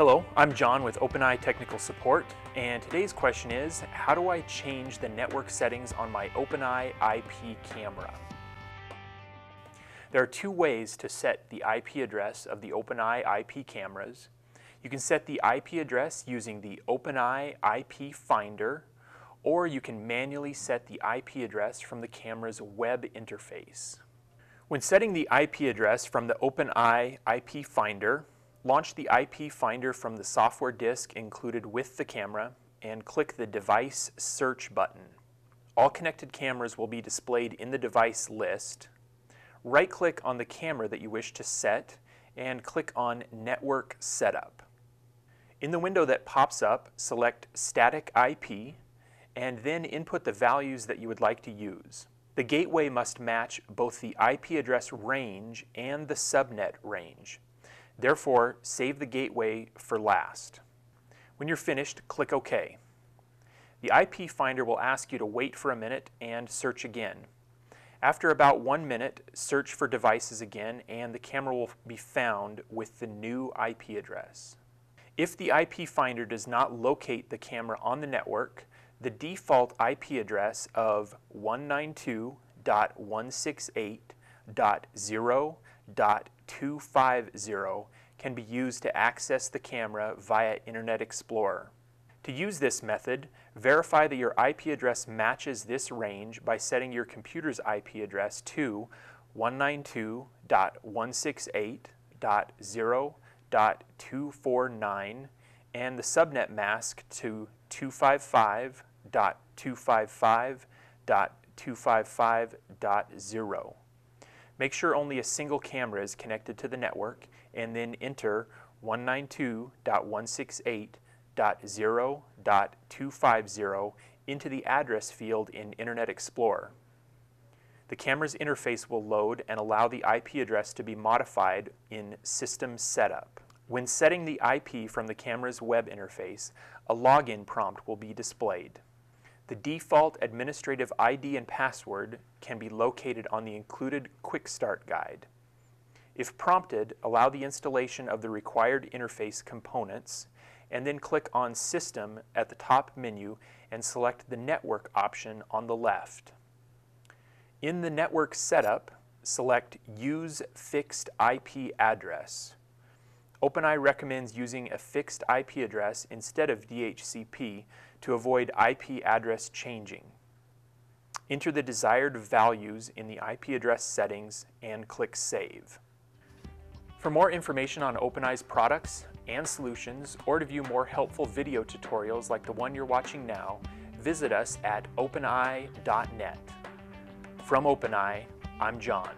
Hello, I'm John with OpenEye Technical Support, and today's question is, how do I change the network settings on my OpenEye IP camera? There are two ways to set the IP address of the OpenEye IP cameras. You can set the IP address using the OpenEye IP Finder, or you can manually set the IP address from the camera's web interface. When setting the IP address from the OpenEye IP Finder, launch the IP Finder from the software disk included with the camera and click the Device Search button. All connected cameras will be displayed in the device list. Right-click on the camera that you wish to set and click on Network Setup. In the window that pops up, select Static IP and then input the values that you would like to use. The gateway must match both the IP address range and the subnet range. Therefore, save the gateway for last. When you're finished, click OK. The IP Finder will ask you to wait for a minute and search again. After about 1 minute, search for devices again and the camera will be found with the new IP address. If the IP Finder does not locate the camera on the network, the default IP address of 192.168.0.250 can be used to access the camera via Internet Explorer. To use this method, verify that your IP address matches this range by setting your computer's IP address to 192.168.0.249 and the subnet mask to 255.255.255.0. Make sure only a single camera is connected to the network and then enter 192.168.0.250 into the address field in Internet Explorer. The camera's interface will load and allow the IP address to be modified in System Setup. When setting the IP from the camera's web interface, a login prompt will be displayed. The default administrative ID and password can be located on the included Quick Start Guide. If prompted, allow the installation of the required interface components and then click on System at the top menu and select the Network option on the left. In the Network Setup, select Use Fixed IP Address. OpenEye recommends using a fixed IP address instead of DHCP to avoid IP address changing. Enter the desired values in the IP address settings and click Save. For more information on OpenEye's products and solutions, or to view more helpful video tutorials like the one you're watching now, visit us at openeye.net. From OpenEye, I'm John.